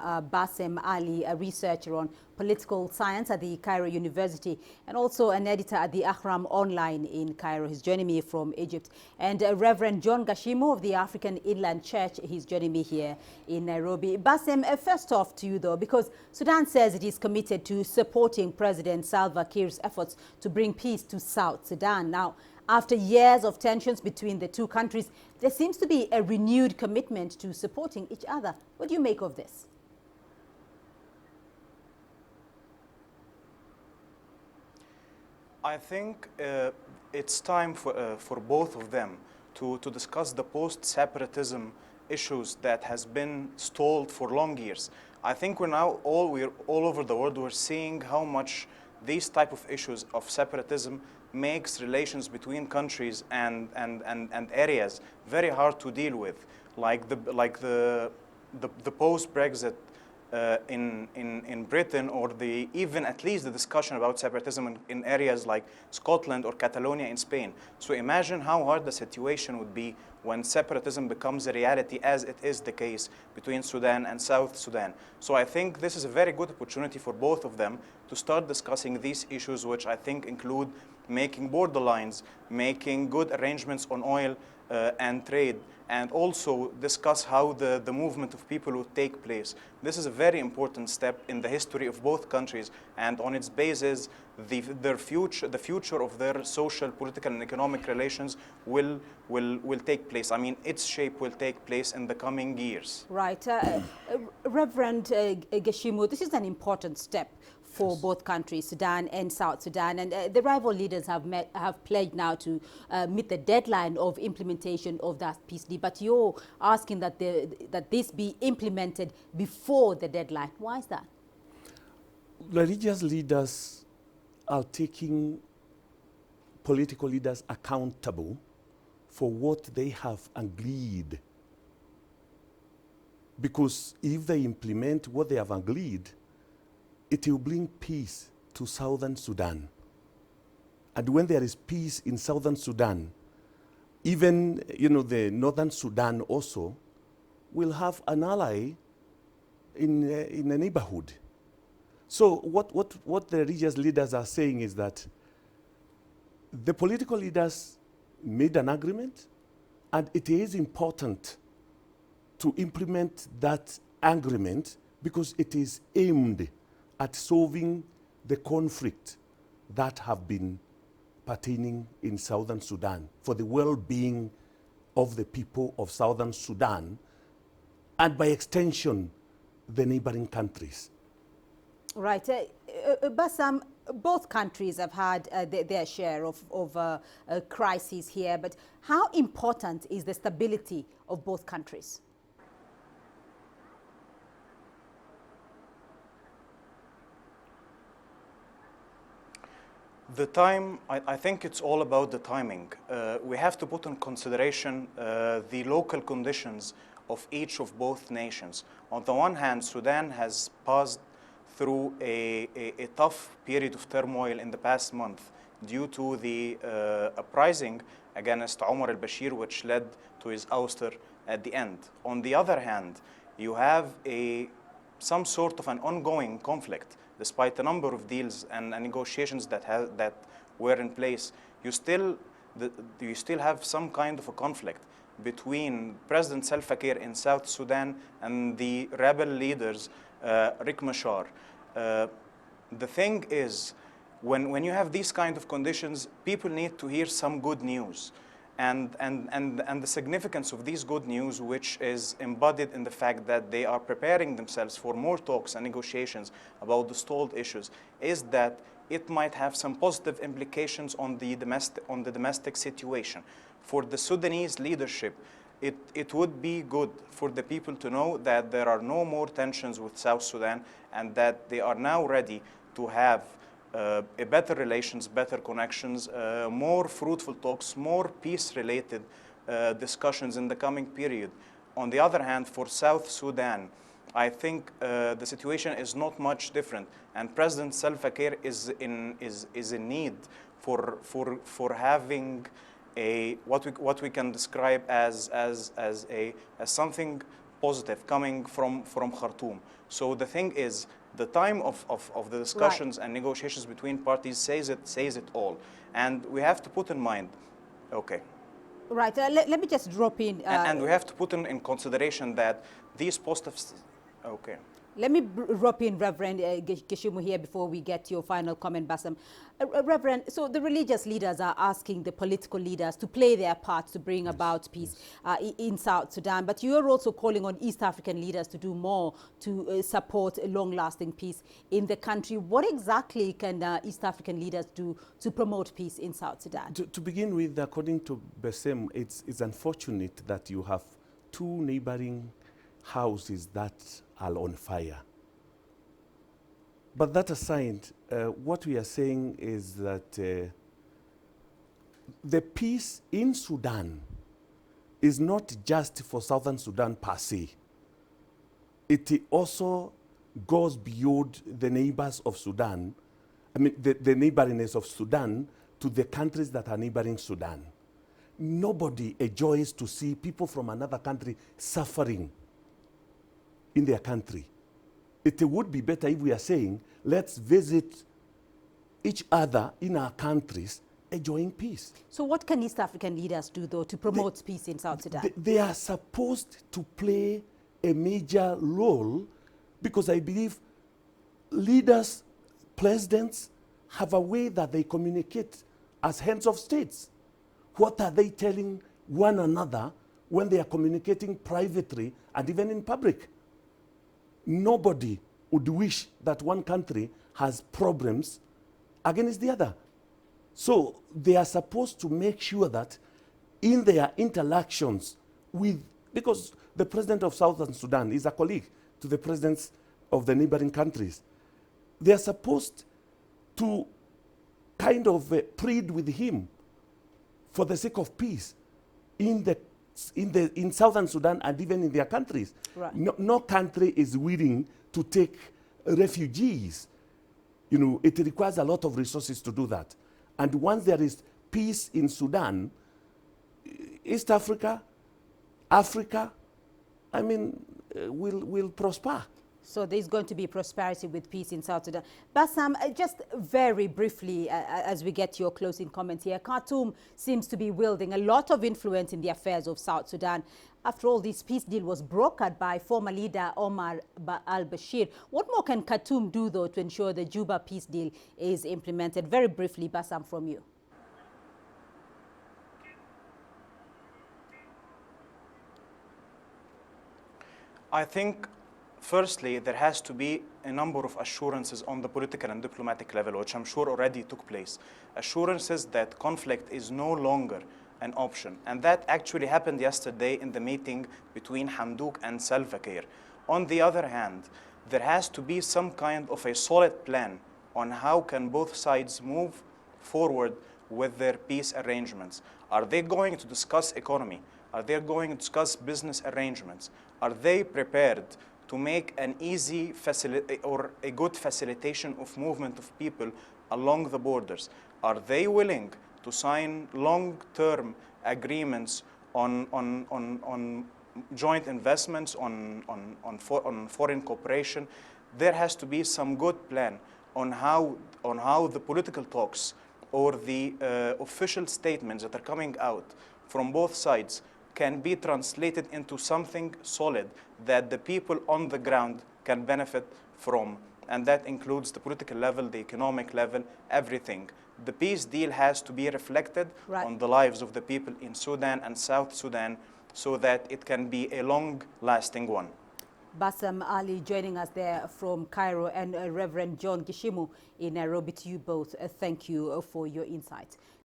Bassem Aly, a researcher on political science at the Cairo University and also an editor at the Ahram Online in Cairo. He's joining me from Egypt. And Reverend John Gichimu of the African Inland Church, he's joining me here in Nairobi. Bassem, first off to you though, because Sudan says it is committed to supporting President Salva Kiir's efforts to bring peace to South Sudan. Now, after years of tensions between the two countries, there seems to be a renewed commitment to supporting each other. What do you make of this? I think it's time for both of them to discuss the post-separatism issues that has been stalled for long years. I think we're all over the world, we're seeing how much these type of issues of separatism makes relations between countries and areas very hard to deal with, like the post-Brexit in Britain, or even at least the discussion about separatism in areas like Scotland or Catalonia in Spain. So imagine how hard the situation would be when separatism becomes a reality, as it is the case between Sudan and South Sudan. So I think this is a very good opportunity for both of them to start discussing these issues, which I think include making border lines, making good arrangements on oil and trade, and also discuss how the movement of people would take place. This is a very important step in the history of both countries, and on its basis, the future of their social, political, and economic relations will take place. I mean, its shape will take place in the coming years. Right. Reverend Gichimu, this is an important step for both countries, Sudan and South Sudan. And the rival leaders have pledged now to meet the deadline of implementation of that peace deal. But you're asking that this be implemented before the deadline. Why is that? Religious leaders are taking political leaders accountable for what they have agreed. Because if they implement what they have agreed, it will bring peace to Southern Sudan. And when there is peace in Southern Sudan, even the Northern Sudan also will have an ally in a neighborhood. So what the religious leaders are saying is that the political leaders made an agreement, and it is important to implement that agreement because it is aimed at solving the conflict that have been pertaining in Southern Sudan for the well-being of the people of Southern Sudan, and by extension, the neighboring countries. Right. Bassem, both countries have had their share of crises here, but how important is the stability of both countries? The time, I think it's all about the timing. We have to put in consideration the local conditions of each of both nations. On the one hand, Sudan has passed through a tough period of turmoil in the past month due to the uprising against Omar al-Bashir, which led to his ouster at the end. On the other hand, you have some sort of an ongoing conflict. Despite a number of deals and negotiations that were in place, you still have some kind of a conflict between President Salva Kiir in South Sudan and the rebel leaders, Riek Machar. The thing is, when you have these kind of conditions, people need to hear some good news. And the significance of these good news, which is embodied in the fact that they are preparing themselves for more talks and negotiations about the stalled issues, is that it might have some positive implications on the domestic situation. For the Sudanese leadership, it would be good for the people to know that there are no more tensions with South Sudan, and that they are now ready to have better relations, better connections, more fruitful talks, more peace-related discussions in the coming period. On the other hand, for South Sudan, I think the situation is not much different, and President Salva Kiir is in need for having what we can describe as something positive coming from Khartoum. So the thing is, the time of the discussions and negotiations between parties says it all. And we have to put in mind, okay. Right, let me just drop in. And we have to put in consideration that these positives, okay. Let me drop in Reverend Gichimu here before we get your final comment, Bassem. Reverend, so the religious leaders are asking the political leaders to play their part to bring about peace in South Sudan, but you are also calling on East African leaders to do more to support a long-lasting peace in the country. What exactly can East African leaders do to promote peace in South Sudan? To begin with, according to Bassem, it's unfortunate that you have two neighboring houses that are on fire. But that aside, what we are saying is that the peace in Sudan is not just for Southern Sudan per se. It also goes beyond the neighbors of Sudan, I mean the neighboriness of Sudan to the countries that are neighboring Sudan. Nobody enjoys to see people from another country suffering in their country. It would be better if we are saying, let's visit each other in our countries, enjoying peace. So what can East African leaders do, though, to promote peace in South Sudan? They are supposed to play a major role, because I believe leaders, presidents, have a way that they communicate as heads of states. What are they telling one another when they are communicating privately and even in public? Nobody would wish that one country has problems against the other. So they are supposed to make sure that in their interactions with, because the president of Southern Sudan is a colleague to the presidents of the neighboring countries, they are supposed to kind of plead with him for the sake of peace in Southern Sudan and even in their countries. Right. No country is willing to take refugees. You know, it requires a lot of resources to do that. And once there is peace in Sudan, East Africa, Africa, I mean, will prosper. So there's going to be prosperity with peace in South Sudan. Bassem, just very briefly, as we get your closing comments here, Khartoum seems to be wielding a lot of influence in the affairs of South Sudan. After all, this peace deal was brokered by former leader Omar al-Bashir. What more can Khartoum do, though, to ensure the Juba peace deal is implemented? Very briefly, Bassem, from you. I think, firstly, there has to be a number of assurances on the political and diplomatic level, which I'm sure already took place. Assurances that conflict is no longer an option. And that actually happened yesterday in the meeting between Hamdok and Salva Kiir. On the other hand, there has to be some kind of a solid plan on how can both sides move forward with their peace arrangements. Are they going to discuss economy? Are they going to discuss business arrangements? Are they prepared to make an easy or a good facilitation of movement of people along the borders? Are they willing to sign long-term agreements on joint investments, on foreign cooperation? There has to be some good plan on how the political talks or the official statements that are coming out from both sides can be translated into something solid that the people on the ground can benefit from. And that includes the political level, the economic level, everything. The peace deal has to be reflected on the lives of the people in Sudan and South Sudan so that it can be a long-lasting one. Bassem Aly joining us there from Cairo, and Reverend John Gichimu in Nairobi. To you both, thank you for your insights.